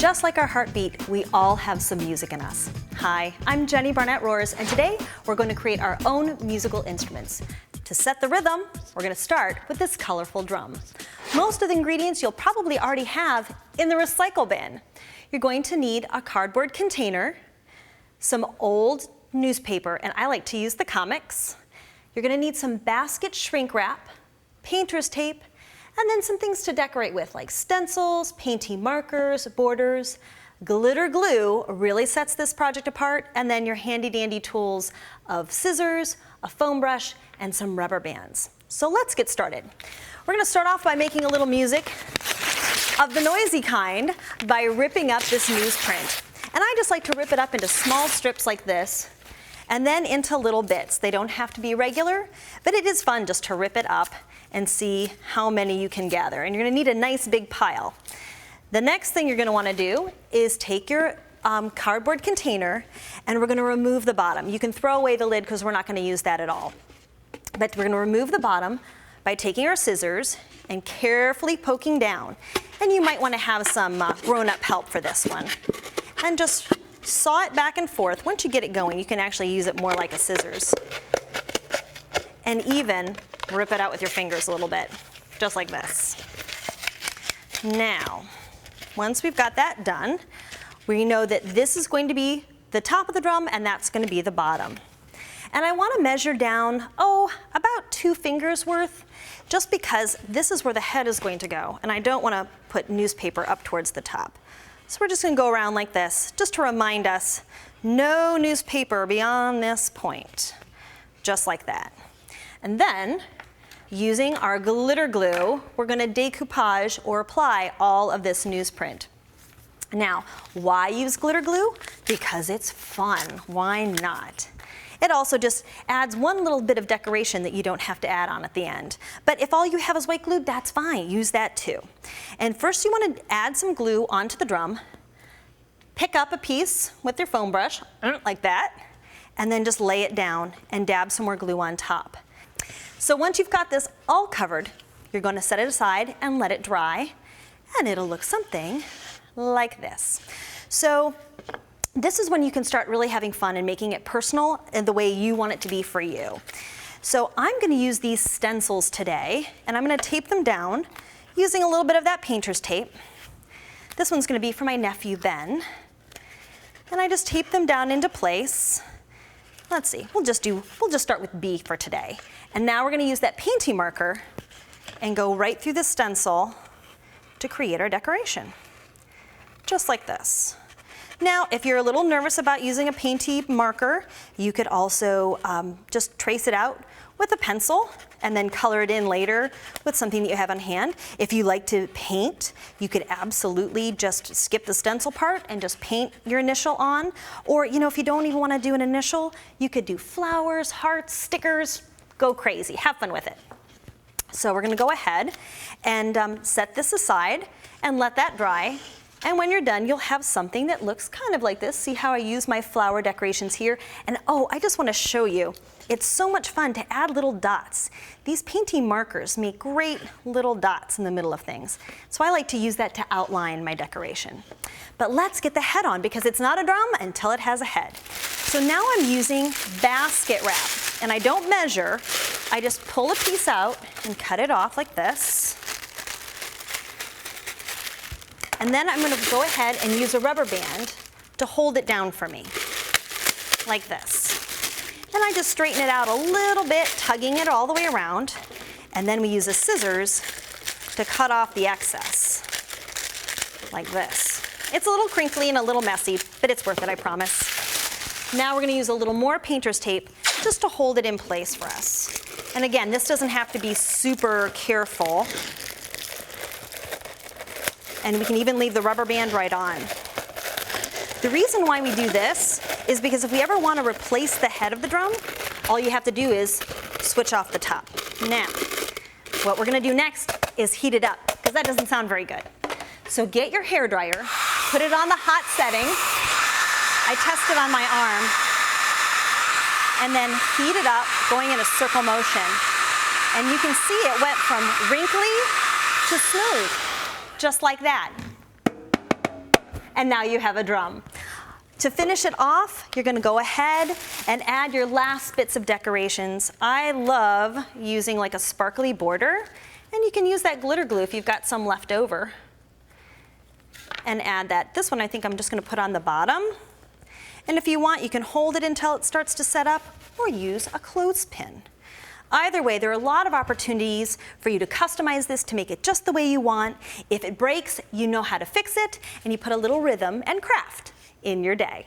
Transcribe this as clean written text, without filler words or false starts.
Just like our heartbeat, we all have some music in us. Hi, I'm Jenny Barnett Rohrs, and today we're going to create our own musical instruments. To set the rhythm, we're going to start with this colorful drum. Most of the ingredients you'll probably already have in the recycle bin. You're going to need a cardboard container, some old newspaper, and I like to use the comics. You're going to need some basket shrink wrap, painter's tape, and then some things to decorate with, like stencils, painty markers, borders. Glitter glue really sets this project apart, and then your handy dandy tools of scissors, a foam brush, and some rubber bands. So let's get started. We're going to start off by making a little music of the noisy kind by ripping up this newsprint. And I just like to rip it up into small strips like this, and then into little bits. They don't have to be regular, but it is fun just to rip it up and see how many you can gather. And you're going to need a nice big pile. The next thing you're going to want to do is take your cardboard container, and we're going to remove the bottom. You can throw away the lid because we're not going to use that at all. But we're going to remove the bottom by taking our scissors and carefully poking down. And you might want to have some grown-up help for this one. And just saw it back and forth. Once you get it going, you can actually use it more like a scissors. And even rip it out with your fingers a little bit, just like this. Now, once we've got that done, we know that this is going to be the top of the drum and that's going to be the bottom. And I want to measure down, about 2 fingers worth, just because this is where the head is going to go, and I don't want to put newspaper up towards the top. So we're just going to go around like this, just to remind us, no newspaper beyond this point, just like that. And then, using our glitter glue, we're going to decoupage or apply all of this newsprint. Now, why use glitter glue? Because it's fun. Why not? It also just adds one little bit of decoration that you don't have to add on at the end. But if all you have is white glue, that's fine. Use that too. And first you want to add some glue onto the drum. Pick up a piece with your foam brush, like that, and then just lay it down and dab some more glue on top. So once you've got this all covered, you're going to set it aside and let it dry, and it'll look something like this. So this is when you can start really having fun and making it personal in the way you want it to be for you. So I'm going to use these stencils today, and I'm going to tape them down using a little bit of that painter's tape. This one's going to be for my nephew Ben. And I just tape them down into place. Let's see, we'll just start with B for today. And now we're going to use that painty marker and go right through the stencil to create our decoration. Just like this. Now, if you're a little nervous about using a painty marker, you could also just trace it out with a pencil and then color it in later with something that you have on hand. If you like to paint, you could absolutely just skip the stencil part and just paint your initial on. Or, if you don't even want to do an initial, you could do flowers, hearts, stickers, go crazy, have fun with it. So we're going to go ahead and set this aside and let that dry. And when you're done, you'll have something that looks kind of like this. See how I use my flower decorations here? And I just want to show you, it's so much fun to add little dots. These painting markers make great little dots in the middle of things. So I like to use that to outline my decoration. But let's get the head on, because it's not a drum until it has a head. So now I'm using basket wrap. And I don't measure, I just pull a piece out and cut it off like this. And then I'm going to go ahead and use a rubber band to hold it down for me, like this. And I just straighten it out a little bit, tugging it all the way around. And then we use the scissors to cut off the excess, like this. It's a little crinkly and a little messy, but it's worth it, I promise. Now we're going to use a little more painter's tape just to hold it in place for us. And again, this doesn't have to be super careful. And we can even leave the rubber band right on. The reason why we do this is because if we ever want to replace the head of the drum, all you have to do is switch off the top. Now, what we're going to do next is heat it up, because that doesn't sound very good. So get your hairdryer, put it on the hot setting. I test it on my arm. And then heat it up, going in a circle motion. And you can see it went from wrinkly to smooth. Just like that. and now you have a drum. To finish it off, you're gonna go ahead and add your last bits of decorations. I love using like a sparkly border, and you can use that glitter glue if you've got some left over. And add that. This one I think I'm just gonna put on the bottom. And if you want, you can hold it until it starts to set up or use a clothespin. Either way, there are a lot of opportunities for you to customize this to make it just the way you want. If it breaks, you know how to fix it, and you put a little rhythm and craft in your day.